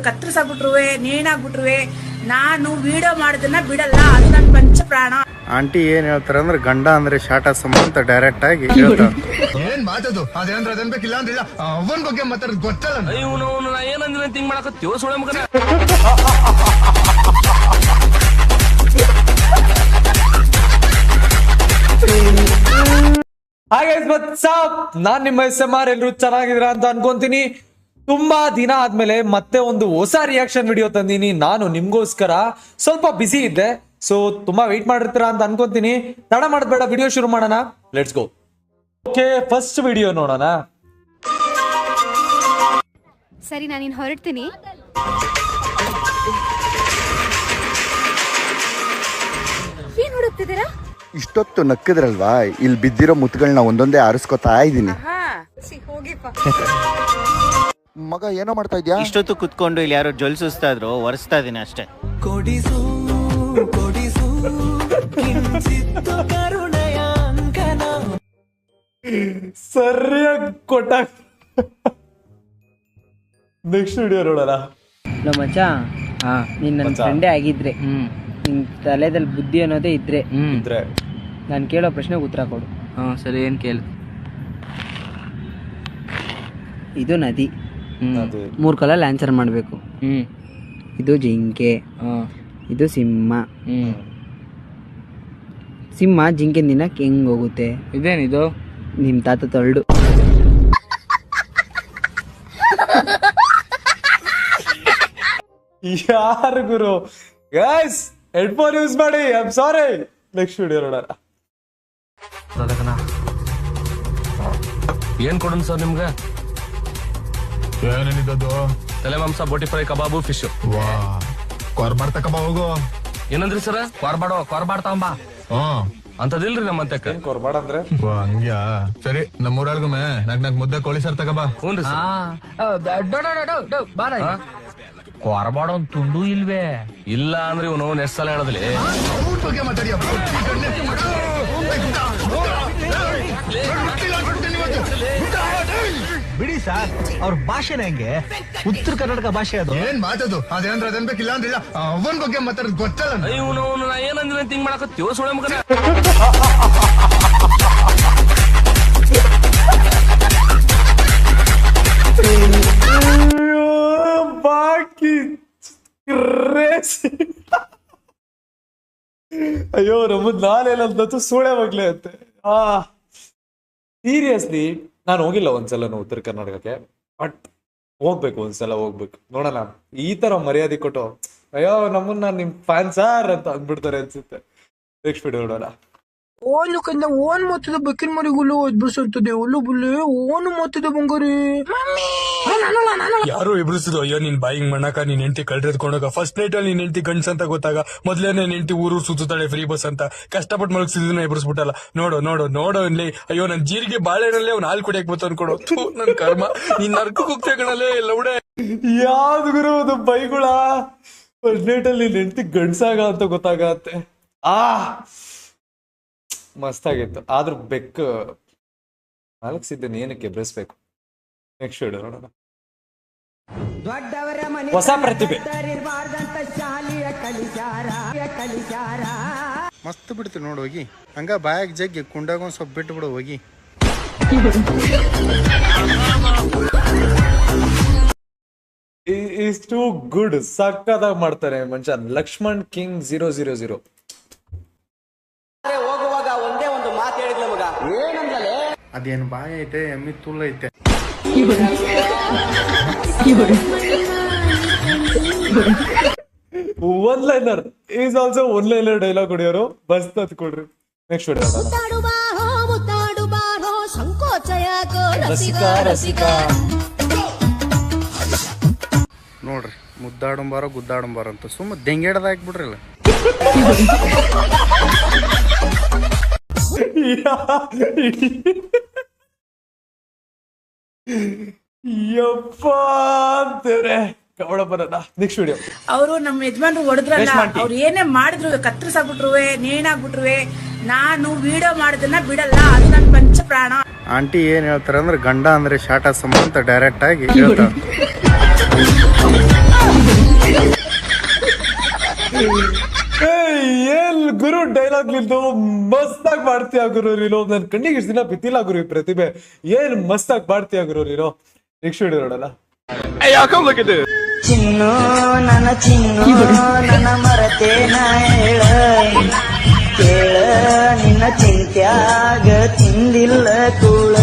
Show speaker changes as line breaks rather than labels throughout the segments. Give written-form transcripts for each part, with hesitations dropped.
ಕತ್ತರಿಸಾಗ್ಬಿಟ್ರುವೆ ನೇಣಾಗ್ಬಿಟ್ರುವೆ ನಾನು ವಿಡಿಯೋ ಮಾಡೋದನ್ನ ಬಿಡಲ್ಲ. ಅದು ನನ್ನ ಪಂಚ ಪ್ರಾಣ.
ಆಂಟಿ ಏನ್ ಹೇಳ್ತಾರ ಅಂದ್ರೆ ಗಂಡ ಅಂದ್ರೆ ಶಾಟ ಸಂಬಂಧ ಡೈರೆಕ್ಟ್ ಆಗಿ ಹೇಳ್ತಾರ.
ಏನ್ ಮಾತದು ಅದೇಂದ್ರ ಅದನ್ ಬೇಕಿಲ್ಲ ಅಂದ್ರಿಲ್ಲ ಅವನ್ ಬಗ್ಗೆ ಮಾತಾಡೋದು ಗೊತ್ತಲ್ಲ.
ಏನಂದ್ರೆ ತಿಂಗ್ ಮಾಡಕತ್ತೀವೋ ಸೊಳ್ಳೆ ಮಗನ.
ಹಾಗೆ ನಾನ್ ನಿಮ್ಮ SMR ಎಲ್ರು ಚೆನ್ನಾಗಿದ್ದೀರಾ ಅಂತ ಅನ್ಕೊಂತೀನಿ. ತುಂಬಾ ದಿನ ಆದ್ಮೇಲೆ ಮತ್ತೆ ಒಂದು ಹೊಸ ರಿಯಾಕ್ಷನ್ ವಿಡಿಯೋ ತಂದೀನಿ ನಾನು ನಿಮ್ಗೋಸ್ಕರ. ಸ್ವಲ್ಪ ಬಿಸಿ ಇದ್ದೆ, ಸೊ ತುಂಬಾ ವೆಯ್ಟ್ ಮಾಡಿರ್ತೀರಾ ಅಂತ ಅನ್ಕೊಂತೀನಿ. ತಡ ಮಾಡಬೇಡ, ವಿಡಿಯೋ ಶುರು ಮಾಡೋಣ. Let's go. Okay, first video ನೋಡೋಣ.
ಸರಿ, ನಾನಿನ್ ಹೊರಡ್ತೀನಿ. ಏನ್ ಹುಡುಕ್ತಿದ್ದೀರಾ?
ಇಷ್ಟೊತ್ತು ನಕ್ಕದ್ರಲ್ವಾ, ಇಲ್ಲಿ ಬಿದ್ದಿರೋ ಮುತ್ತುಗಳನ್ನ ಒಂದೊಂದೇ ಆರಿಸ್ಕೊತಾ ಇದ್ದೀನಿ. ಮಗ ಏನೋ ಮಾಡ್ತಾ ಇದ್ಯಾ?
ಇಷ್ಟೊತ್ತು ಕುತ್ಕೊಂಡು ಇಲ್ಲಿ ಯಾರೋ ಜೊಲ್ ಸುಸ್ತಾ ಇದ್ರು, ಒರೆಸ್ತಾ ಇದೀನಿ ಅಷ್ಟೇ.
ಸರಿಯಾಗಿ ಕೊಟ್ಟ. ನೆಕ್ಸ್ಟ್ ವಿಡಿಯೋ ನೋಡೋಣ.
ಮಚ್ಚ, ನೀನ್ ನನ್ನ ಫ್ರೆಂಡೇ ಆಗಿದ್ರೆ, ನಿನ್ ತಲೆದಲ್ಲಿ ಬುದ್ಧಿ ಅನ್ನೋದೇ ಇದ್ರೆ ನಾನು ಕೇಳೋ ಪ್ರಶ್ನೆಗೆ ಉತ್ತರ ಕೊಡು.
ಸರಿ, ಏನ್ ಕೇಳು.
ಇದು ನದಿ, 3 ಕಲಲ್ಲಿ ಆನ್ಸರ್ ಮಾಡಬೇಕು. ಇದು ಜಿಂಕೆ, ಇದು ಸಿಂಹ. ಸಿಂಹ ಜಿಂಕೆ ದಿನಕ್ಕೆ ಹೆಂಗ್ ಹೋಗುತ್ತೆ?
ಇದೇನಿದು?
ನಿಮ್ ತಾತ ತೊಳ್ಡು.
ಯಾರು ಗುರು? ಗೈಸ್, ಹೆಡ್ಫೋನ್ ಯೂಸ್ ಮಾಡಿ. I am sorry. Next video ನೋಡೋಣ.
ಏನ್ ಕೊಡೋಣ ಸರ್ ನಿಮ್ಗೆ?
ಏನೇನಿದ್ದು?
ತಲೆ ಮಾಂಸ, ಬೋಟಿ ಫ್ರೈ, ಕಬಾಬು, ಫಿಶ್.
ವಾ, ಕೊರ್ಬಾಡ್ ತಕಬ ಹೋಗು.
ಏನಂದ್ರಿ ಸರ? ಕೊರ್ಬಾಡ್ ತಗೊಂಬ ಅಂತದಿಲ್ರಿ ನಮ್ಮ ಅಂತಕ್ಕೆ.
ಕೊರ್ಬಾಡ ಅಂದ್ರೆ
ಹಂಗ್ಯಾ? ಸರಿ, ನಮ್ಮೂರಾಳ್ಗೊಮ್ಮೆ ನಾಕ್ ಮುದ್ದೆ ಕೋಳಿ ಸಾರ್ ತಗಬಾ.
ಹ್ಞೂನ್ರಿ ಸರ್.
ಕೊರಬಾಡ ಒಂದ್ ತುಂಡು ಇಲ್ವೇ?
ಇಲ್ಲ ಅಂದ್ರೆ ಇವನು ನೆಕ್ಸ್ಟ್ ಸಲ ಹೇಳೋದ್ಲಿ.
ಬಗ್ಗೆ ಮಾತಾಡಿ.
ಬಿಡಿ ಸರ್, ಅವ್ರ ಭಾಷೆನ ಹೆಂಗೆ? ಉತ್ತರ ಕರ್ನಾಟಕ ಭಾಷೆ ಅದು.
ಏನ್ ಮಾತದು ಅದೇಂದ್ರ ಅದನ್ ಬೇಕಿಲ್ಲ ಅಂದ್ರಿಲ್ಲ ಅವನ್ ಬಗ್ಗೆ ಮಾತಾಡೋದು ಗೊತ್ತಲ್ಲ.
ಇವನು ಏನಂದ್ರೆ ತಿಂಗ್ ಮಾಡಕತ್ತೀವೋ ಸೊಳ್ಳೆ ಮಗನ.
ಬಾಕಿ ಅಯ್ಯೋ, ನಮ್ಮದ್ ನಾನೇನಂತೂ ಸೋಳೆ ಮಗ್ಲೆ ಅಂತೆ. ಸೀರಿಯಸ್ಲಿ ನಾನು ಹೋಗಿಲ್ಲ ಒಂದ್ಸಲ ಉತ್ತರ ಕರ್ನಾಟಕಕ್ಕೆ, ಬಟ್ ಹೋಗ್ಬೇಕು, ಒಂದ್ಸಲ ಹೋಗ್ಬೇಕು. ನೋಡೋಣ, ಈ ತರ ಮರ್ಯಾದೆ ಕೊಟ್ಟು ಅಯ್ಯೋ ನಮ್ಮನ್ನ ನಿಮ್ ಫ್ಯಾನ್ ಸಾರ್ ಅಂತ ಅಂದ್ಬಿಡ್ತಾರೆ ಅನ್ಸುತ್ತೆ. ನೆಕ್ಸ್ಟ್ ವಿಡಿಯೋ ನೋಡೋಣ.
ಓನ್ ಕಂದ ಓನ್ ಮೊತ್ತದ ಬಕ್ಕಿನ ಮರಿಗಳು ಎಬ್ಬಿಸುತ್ತದೆ. ಒಳ್ಳು ಬುಲ್ಲೆ ಓನ್ ಮೊತ್ತದ ಬಂಗಾರಿ
ಯಾರು ಎಬ್ಬಿಸಿದ್ರು? ಅಯ್ಯೋ, ನಿನ್ ಬಾಯಿಂಗ್ ಮಣ್ಣಾಕ ನೀನ್ ಹೆಂಡತಿ ಕಳ್ರೆದ್ಕೊಂಡಾಗ ಫಸ್ಟ್ ನೈಟ್ ಅಲ್ಲಿ ನೀನ್ ಹೆಂಡತಿ ಗಂಡ್ಸ್ ಅಂತ ಗೊತ್ತಾಗ ಮೊದ್ಲೇನೆ ಹೆಂಡತಿ ಊರು ಸುತ್ತಾಳೆ ಫ್ರೀ ಬಸ್ ಅಂತ ಕಷ್ಟಪಟ್ಟು ಮಲಗಿಸಿದ್ನ ಎಬ್ಬಿಸ್ಬಿಟ್ಟಲ್ಲ. ನೋಡೋ ಇಲ್ಲಿ. ಅಯ್ಯೋ, ನನ್ ಜೀರಿಗೆ ಬಾಳೆನಲ್ಲೇ ಅವ್ನು ಹಾಲು ಕುಡಿಯಕ್ ಬತ್ತ ಅನ್ಕೊಡು. ನನ್ ಕರ್ಮ, ನೀನ್ ನರ್ಕಕ್ಕೆ ಹೋಗ್ತೇ ಕಣಲ್ಲೇ ಲೌಡೆ.
ಯಾವ್ದು ಗುರು ಅದು ಬೈಗುಳ? ಫಸ್ಟ್ ನೈಟ್ ಅಲ್ಲಿ ಹೆಂಡತಿ ಗಂಡ್ಸಾಗ ಅಂತ ಗೊತ್ತಾಗತ್ತೆ. ಮಸ್ತಾಗಿತ್ತು. ಆದ್ರೂ ಬೆಕ್ಕು ಮಲಗಿಸಿದ್ದೇನೆ, ಏನಕ್ಕೆ ಎಬ್ಬಿಸ್ಬೇಕು? ನೆಕ್ಸ್ಟ್ ವಿಡಿಯೋ ನೋಡೋಣ. ಹೊಸ ಪ್ರತಿಭೆ.
ಮಸ್ತ್ ಬಿಡ್ತು ನೋಡು ಹೋಗಿ. ಹಂಗ ಬಾಯಾಗ ಜಗ್ಗಿ ಕುಂಡಾಗ ಒಂದ್ ಸ್ವಲ್ಪ ಬಿಟ್ಟು ಬಿಡು ಹೋಗಿ.
Is to good. ಸಕ್ಕತ್ತಾಗಿ ಮಾಡ್ತಾರೆ ಮನುಷ್ಯ. ಲಕ್ಷ್ಮಣ್ ಕಿಂಗ್ 000.
ಹೋಗುವಾಗ ಒಂದೇ ಒಂದು ಮಾತು ಹೇಳಿದ್ಲ ಮಗ. ಏನಂದ್ರೆ
ಅದೇನ್ ಬಾಯ ಐತೆ, ಎಮ್ಮಿ ತುಲ್ಲ ಐತೆ.
One liner is also one liner dialogue ಹೊಡಿಯೋರು. ಬಸ್ ಕೊಡ್ರಿ. ನೆಕ್ಸ್ಟ್ ವಿಡಿಯೋ
ನೋಡ್ರಿ, ಮುದ್ದಾಡಂಬಾರ ಗುದ್ದಾಡಂಬಾರ ಅಂತ ಸುಮ್ಮ ದೆಂಗೇಡದ ಹಾಕ್ಬಿಡ್ರಲ್ಲ.
ಯಪ್ಪ ಅಂತಾರೆ ಕವಳ ಬರೋಣ. Next video.
ಅವರು ನಮ್ಮ ಯಜಮಾನ್ರು ಹೊಡೆದ್ರಲ್ಲ, ಅವ್ರು ಏನೇ ಮಾಡಿದ್ರು, ಕತ್ತರಿಸಾಗ್ಬಿಟ್ರುವೆ ನೇಣಾಗ್ಬಿಟ್ರುವೆ ನಾನು ವಿಡಿಯೋ ಮಾಡೋದನ್ನ ಬಿಡಲ್ಲ. ಅದು ನನ್ನ ಪಂಚ ಪ್ರಾಣ.
ಆಂಟಿ ಏನ್ ಹೇಳ್ತಾರ ಅಂದ್ರೆ ಗಂಡ ಅಂದ್ರೆ ಶಾಟ ಸಂಬಂಧ ಡೈರೆಕ್ಟ್ ಆಗಿ ಹೇಳ್ತಾರ.
ಆಗ್ಲಿದ್ದು ಮಸ್ತಾಗಿ ಮಾಡ್ತೀಯ ಗುರು ನೀನು. ನನ್ ಕಣ್ಣಿಗೆ ಇಷ್ಟು ದಿನ ಬಿದ್ದಿಲ್ಲ ಗುರು ಈ ಪ್ರತಿಭೆ. ಏನ್ ಮಸ್ತಾಗಿ ಮಾಡ್ತೀಯ ಗುರು ನೀನು. ನೆಕ್ಸ್ಟ್ ವಿಡಿಯೋ ನೋಡೋಣ.
ಚಿನ್ನು ನನ್ನ ಚಿನ್ನು ನನ್ನ ಮರತೇನ ಹೇಳ ಕೇಳ ನಿನ್ನ ಚಿಂತ್ಯಾಗ ತಿಂದಿಲ್ಲ ಕೂಳ.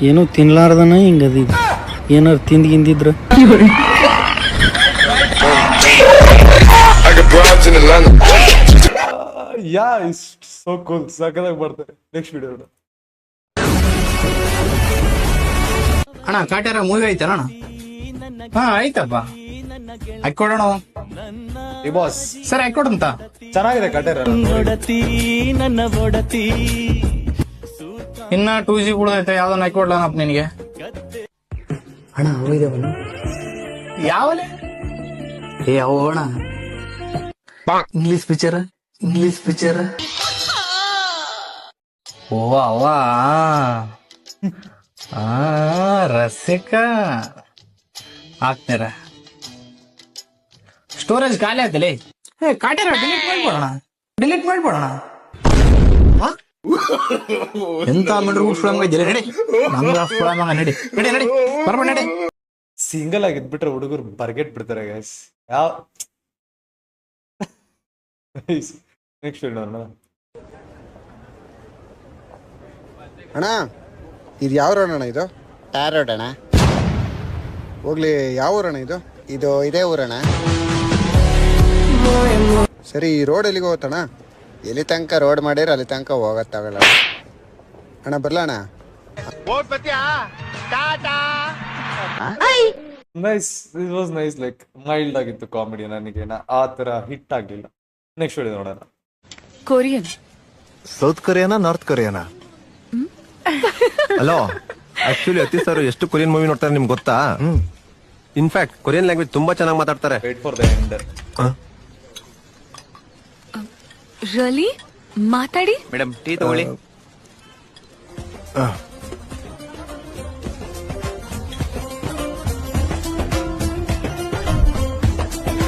ಏನು ತಿನ್ಲಾರ್ದನ ಹಿಂಗದ ಏನಾರು ತಿಂದಿದ್ರ
ಯಾ ಸೋ ಕೂಲ್, ಸಕ್ಕದಾಗಿ ಮಾಡ್ತಾರೆ. ನೆಕ್ಸ್ಟ್ ವಿಡಿಯೋ ನೋಡೋಣ.
ಅಣ್ಣ ಕಾಟ್ಯಾರ ಮೂವಿ ಐತಲ್ಲ ಅಣ್ಣ? ಹಾ ಆಯ್ತಪ್ಪ, ಹಾಕೊಡೋಣ
ಬಾಸ್.
ಸರ್ ಹಾಕೊಡಂತ
ಚೆನ್ನಾಗಿದೆ ಕಟೇರ.
ನನ್ನ ಒಡತಿ
ಇನ್ನ 2G ಉಳ್ದೈತೆ, ಯಾವ್ದನ್ನ ಹಾಕೊಡ್ಲಪ್ಪ ನಿನಗೆ? ಅಣ್ಣ ಹೋಗಿದ್ದೇವಣ್ಣ ಯಾವಲೆ ಅಣ್ಣ ಇಂಗ್ಲಿಷ್ ಪಿಕ್ಚರ್ ಓ ಅವ್ವ ರಸಿಕ ಹಾಕ್ತಾರ. ಸ್ಟೋರೇಜ್ ಖಾಲಿ ಆಯ್ತಲ್ಲ, ಕಾಟ್ಯಾರ ಡಿಲೀಟ್ ಮಾಡ್ಬೋಣ. ಎಂತ ನಡಿ ಬರ್ಬ ನಡಿ.
ಸಿಂಗಲ್ ಆಗಿ ಇದ್ಬಿಟ್ರೆ ಹುಡುಗರು ಬರ್ಗೆಟ್ ಬಿಡ್ತಾರೆ ಗೈಸ್. ಯಾವ ನೆಕ್ಸ್ಟ್ ನೋಡೋಣ.
ಅಣ್ಣ ಇದು ಯಾವ ರೋಡ್ ಅಣ್ಣ? ಇದು
ಟಾರ್ ರೋಡ್ ಅಣ್ಣ.
ಹೋಗ್ಲಿ, ಯಾವ ಊರಣ್ಣ ಇದು?
ಇದು ಇದೇ ಊರಣ್ಣ.
ಸರಿ, ಈ ರೋಡ್ ಎಲ್ಲಿಗೆ ಹೋಗುತ್ತಣ್ಣ?
ಎಲ್ಲಿ ತನಕ ರೋಡ್ ಮಾಡಿರ ಅಲ್ಲಿ ತನಕ ಹೋಗತ್ತಾಗಲ್ಲ
ಅಣ್ಣ. ಬರ್ಲಣ್ಣ?
Nice, it was nice. Like mild ಆಗಿತ್ತು ಕಾಮಿಡಿ. ನನಗೆ ಆ ತರ ಹಿಟ್ ಆಗ್ಲಿಲ್ಲ. ನೆಕ್ಸ್ಟ್ ವಿಡಿಯೋ ನೋಡೋಣ.
ಕೊರಿಯನ್
ಸೌತ್ ಕೊರಿಯಾನಾ ನಾರ್ತ್ ಕೊರಿಯಾನಾ? ಹಲೋ, ಆಕ್ಚುಲಿ ಅತಿ ಸರ್ ಎಷ್ಟು ಕೊರಿಯನ್ ಮೂವಿ ನೋಡ್ತಾರೆ ನಿಮ್ಗೆ ಗೊತ್ತಾ? ಇನ್ಫ್ಯಾಕ್ಟ್ ಕೊರಿಯನ್ ಲ್ಯಾಂಗ್ವೇಜ್ ತುಂಬಾ ಚೆನ್ನಾಗಿ ಮಾತಾಡ್ತಾರೆ.
Wait for the end.
Really ಮಾತಾಡಿ.
ಮೇಡಮ್ ಟೀ ತಗೊಳ್ಳಿ.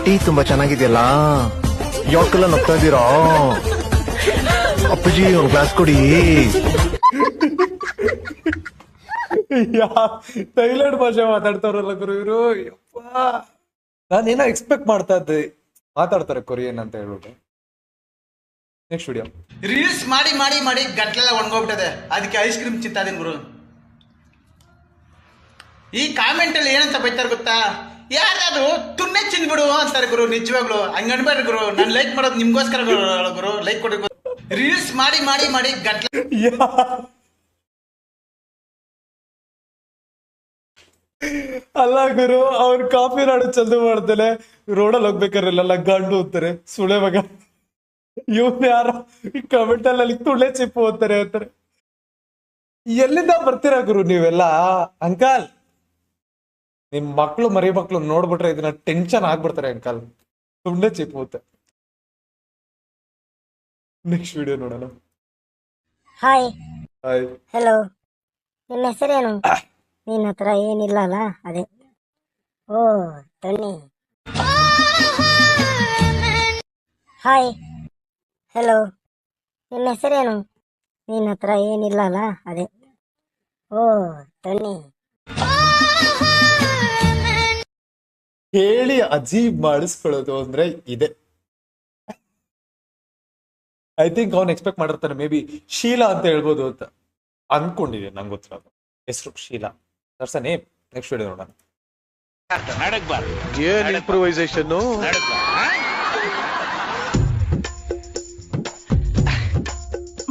ಟೀ ತುಂಬಾ ಚೆನ್ನಾಗಿದೆಯಲ್ಲ, ಯಾಕೆಲ್ಲ ನಗ್ತಾ ಇದ್ದೀರಾ? ಅಪ್ಪಾಜಿ ಒಂದು ಗ್ಲಾಸ್ ಕೊಡಿ.
ಥೈಲ್ಯಾಂಡ್ ಭಾಷೆ ಮಾತಾಡ್ತಾರಲ್ಲ ಗುರು ಇವರು. ನಾನೇನೋ ಎಕ್ಸ್ಪೆಕ್ಟ್ ಮಾಡ್ತಾ ಇದ್ದೆ ಮಾತಾಡ್ತಾರೆ ಕೊರಿಯನ್ ಅಂತ ಹೇಳ್ಬಿಟ್ಟು. Next video.
ರೀಲ್ಸ್ ಮಾಡಿ ಮಾಡಿ ಮಾಡಿ ಗಟ್ಲೆಲ್ಲ ಒಣಗೋಗ್ಬಿಟ್ಟದೆ, ಅದಕ್ಕೆ ಐಸ್ ಕ್ರೀಮ್ ಚಿತ್ತಾದೀನಿ ಗುರು. ಈ ಕಾಮೆಂಟ್ ಅಲ್ಲಿ ಏನಂತ ಬೈತಾರೆ ಗೊತ್ತಾ? ಯಾರಾದ್ರು ತುನ್ನೆ ಚಿಂದ್ಬಿಡು ಅಂತಾರೆ ಗುರು. ನಿಜವಾಗ್ಲು ಹಂಗ ಅನ್ಬೇಡ್ರಿ ಗುರು. ನಾನು ಲೈಕ್ ಮಾಡೋದು ನಿಮ್ಗೋಸ್ಕರ ಗುರು. ಲೈಕ್ ಕೊಡಿ. ರೀಲ್ಸ್ ಮಾಡಿ ಮಾಡಿ ಮಾಡಿ ಗಟ್ಲೆ.
ಅಲ್ಲ ಗುರು, ಅವ್ರು ಕಾಫಿ ನಾಡು ಚಂದ ಮಾಡ್ತಾನೆ. ರೋಡಲ್ಲಿ ಹೋಗ್ಬೇಕಾರೆಲ್ಲ ಗಂಡು ಹೋಗ್ತಾರೆ ಸುಳೆ ಮಗ. ಇವನ್ ಯಾರ ಕಮೆಂಟ್ ಅಲ್ಲಿ ತುಳೆ ಚಿಪ್ಪು ಹೋಗ್ತಾರೆ ಅಂತಾರೆ. ಎಲ್ಲಿಂದ ಬರ್ತೀರಾ ಗುರು ನೀವೆಲ್ಲ? ಅಂಕಲ್, ನಿಮ್ ಮಕ್ಳು ಮರಿ ಮಕ್ಳು ನೋಡ್ಬಿಟ್ರೆ ಇದನ್ನ ಟೆನ್ಷನ್ ಆಗ್ಬಿಡ್ತಾರೆ ಅಂಕಲ್. ಸುಮ್ನೆ ಚಿಪ್ಪು ಹೋಗುತ್ತೆ. ನೆಕ್ಸ್ಟ್ ವಿಡಿಯೋ ನೋಡೋಣ.
ಹಾಯ್
ಹಾಯ್,
ಹಲೋ, ನಿಮ್ಮ ಹೆಸರೇನು? ನಿನ್ನ ಹತ್ರ ಏನಿಲ್ಲ ಅಲ್ಲ, ಅದೇ. ಓ ತಣ್ಣಿ. ಹಾಯ್ ಹಲೋ, ನಿಮ್ಮ ಹೆಸರೇನು? ನಿನ್ನ ಹತ್ರ ಏನಿಲ್ಲ ಅಲ್ಲ, ಅದೇ. ಓ ತಣ್ಣಿ.
ಹೇಳಿ ಅಜೀಬ್ ಮಾಡಿಸ್ಕೊಳ್ಳೋದು ಅಂದ್ರೆ ಇದೆ. ಐ ಥಿಂಕ್ ಅವ್ನು ಎಕ್ಸ್ಪೆಕ್ಟ್ ಮಾಡಿರ್ತಾನೆ ಮೇ ಬಿ ಶೀಲಾ ಅಂತ ಹೇಳ್ಬೋದು ಅಂತ ಅನ್ಕೊಂಡಿದ್ದೀನಿ. ನಂಗೆ ಗೊತ್ತಿರೋದು ಹೆಸರು Sheela. That's a name. Next video ನೋಡೋಣ.
ಏನ್ ಇಂಪ್ರೂವೈಸೇಷನ್?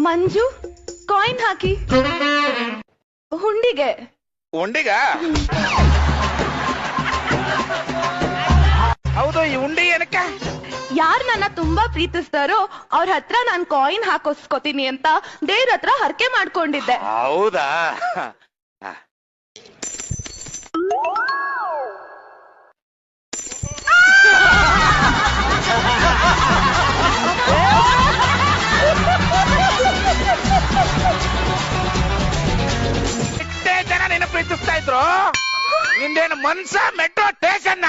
ಮಂಜು ಕಾಯಿನ್ ಹಾಕಿ ಹುಂಡಿಗೆ.
ಹೌದು, ಈ ಉಂಡಿ ಏನಕ್ಕ?
ಯಾರ್ ನನ್ನ ತುಂಬಾ ಪ್ರೀತಿಸ್ತಾರೋ ಅವ್ರ ಹತ್ರ ನಾನ್ ಕಾಯಿನ್ ಹಾಕೋಸ್ಕೋತೀನಿ ಅಂತ ದೇವ್ರ ಹತ್ರ ಹರಕೆ ಮಾಡ್ಕೊಂಡಿದ್ದೆ.
ಹೌದಾ? ಇಷ್ಟೇ ಜನ ನಿನ್ನ ಪ್ರೀತಿಸ್ತಾ ಇದ್ರು, ನಿಂದೇನು ಮನ್ಸ ಮೆಟ್ರೋ ಸ್ಟೇಷನ್?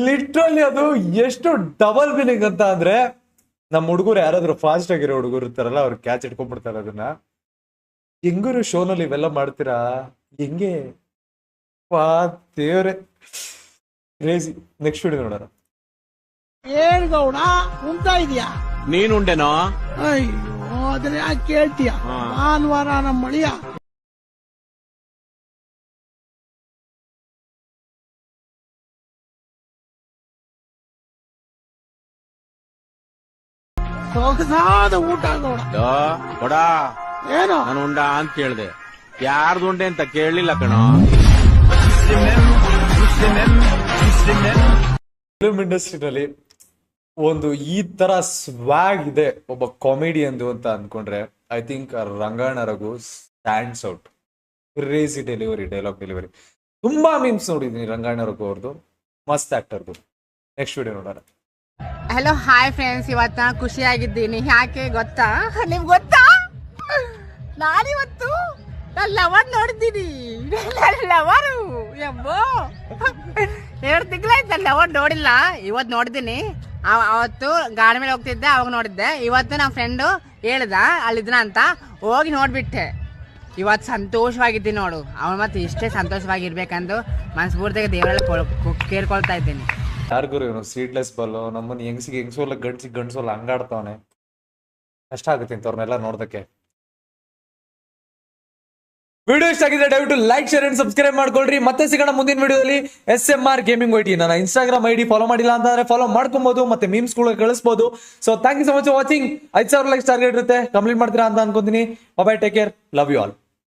ಲಿಟ್ರಲಿ ಅದು ಎಷ್ಟು ಡಬಲ್ ಮೀನಿಂಗ್ ಅಂತ ಅಂದ್ರೆ ನಮ್ಮ ಹುಡುಗರು ಯಾರಾದ್ರೂ ಫಾಸ್ಟ್ ಆಗಿರೋ ಹುಡುಗರು ಇರ್ತಾರಲ್ಲ ಅವ್ರು ಕ್ಯಾಚ್ ಇಟ್ಕೊಂಡ್ಬಿಡ್ತಾರೆ ಅದನ್ನ. ಹೆಂಗರು ಶೋನಲ್ಲಿ ಇವೆಲ್ಲ ಮಾಡ್ತೀರಾ ಹೆಂಗೆ ದೇವ್ರೆ ಕ್ರೇಜಿ. ನೆಕ್ಸ್ಟ್ ವಿಡಿಯೋ ನೋಡೋಣ.
ಏನ್ ಗೌಡ ಉಂಟಾ ಇದೆಯಾ?
ನೀನುಂಡೆನೋ?
ಅಯ್ಯೋ ಅದನ್ನ ಯಾಕೆ ಕೇಳ್ತೀಯ? ಭಾನುವಾರ ನಮ್ಮ ಮಳಿಯ ಸೊಗಸಾದ ಊಟ ಗೌಡ.
ಕೊಡ
ಏನು
ನಾನು ಉಂಡ ಅಂತ ಕೇಳ್ದೆ, ಯಾರ್ದು ಉಂಡೆ ಅಂತ ಕೇಳಲಿಲ್ಲ ಕಣೋ.
ಫಿಲ್ಮ್ ಇಂಡಸ್ಟ್ರಿನಲ್ಲಿ ಒಂದು ಈ ತರ ಸ್ವಾಗ್ ಇದೆ ಒಬ್ಬ ಕಾಮಿಡಿಯನ್ದು ಅಂತ ಅನ್ಕೊಂಡ್ರೆ I think Rangayana Raghu stands out. Crazy delivery, dialogue delivery. ತುಂಬಾ ಮೀಮ್ಸ್ ನೋಡಿದೀನಿ ರಂಗಾಯಣ ರಘು ಅವ್ರದ್ದು, ಮಸ್ತ್ ಆಕ್ಟರ್ದು. ನೆಕ್ಸ್ಟ್ ವಿಡಿಯೋ ನೋಡೋಣ.
ಹಲೋ ಹಾಯ್ ಫ್ರೆಂಡ್ಸ್, ಇವತ್ತು ನಾನು ಖುಷಿಯಾಗಿದ್ದೀನಿ. ಯಾಕೆ ಗೊತ್ತಾ? ನಿಮ್ಗೆ ಗೊತ್ತಾ, ನಾನಿವತ್ತು ನನ್ನ ಲವರ್ ನೋಡಿದ್ದೀನಿ. ನನ್ನ ಲವರು ಯಬ್ಬೋ 2 ತಿಂಗಳಾಯ್ತು ನನ್ನ ಲವರ್ ನೋಡಿಲ್ಲ. ಇವತ್ತು ನೋಡಿದ್ದೀನಿ. ಅವತ್ತು ಗಾಡಿ ಮೇಲೆ ಹೋಗ್ತಿದ್ದೆ, ಅವಾಗ ನೋಡಿದ್ದೆ. ಇವತ್ತು ನಮ್ಮ ಫ್ರೆಂಡು ಹೇಳ್ದ ಅಲ್ಲಿದ್ನ ಅಂತ, ಹೋಗಿ ನೋಡ್ಬಿಟ್ಟೆ. ಇವತ್ತು ಸಂತೋಷವಾಗಿದ್ದೀನಿ ನೋಡು. ಅವನು ಮತ್ತೆ ಇಷ್ಟೇ ಸಂತೋಷವಾಗಿರ್ಬೇಕಂದು ಮನಸ್ಫೂರ್ತಿಯಾಗಿ ದೇವರೆಲ್ಲ ಕೇಳ್ಕೊಳ್ತಾ ಇದ್ದೀನಿ.
ಯಾರಿಗೂ ಇವನು ಸೀಡ್ಲೆಸ್ ಬಲ್ಲು ನಮ್ಮನ್ನು ಹೆಂಗಸೋಲ್ಲ ಗಂಡಸೋಲ್ಲ ಹಂಗಾಡ್ತಾವನೆ. ಕಷ್ಟ ಆಗುತ್ತೆ ಇಂಥವ್ರನ್ನೆಲ್ಲ ನೋಡೋದಕ್ಕೆ. ವಿಡಿಯೋ ಇಷ್ಟ ಆಗಿದ್ರೆ ದಯವಿಟ್ಟು ಲೈಕ್, ಶೇರ್ ಅಂಡ್ ಸಬ್ಸ್ಕ್ರೈಬ್ ಮಾಡ್ಕೊಳ್ರಿ. ಮತ್ತೆ ಸಿಗೋಣ ಮುಂದಿನ ವಿಡಿಯೋದಲ್ಲಿ. SMR ಗೇಮಿಂಗ್ ವೈಟಿ ನನ್ನ ಇನ್ಸ್ಟಾಗ್ರಾಮ್ ID ಫಾಲೋ ಮಾಡಿಲ್ಲ ಅಂತಂದ್ರೆ ಫಾಲೋ ಮಾಡ್ಕೊಬಹುದು, ಮತ್ತೆ ಮೀಮ್ಸ್ ಕೂಡ ಕಳಿಸಬಹುದು. So thank you so much for watching. 5,000 likes target ಇರುತ್ತೆ, ಕಂಪ್ಲೀಟ್ ಮಾಡ್ತೀರಾ ಅಂತ ಅನ್ಕೊಂತೀನಿ. Bye, take care, love you all.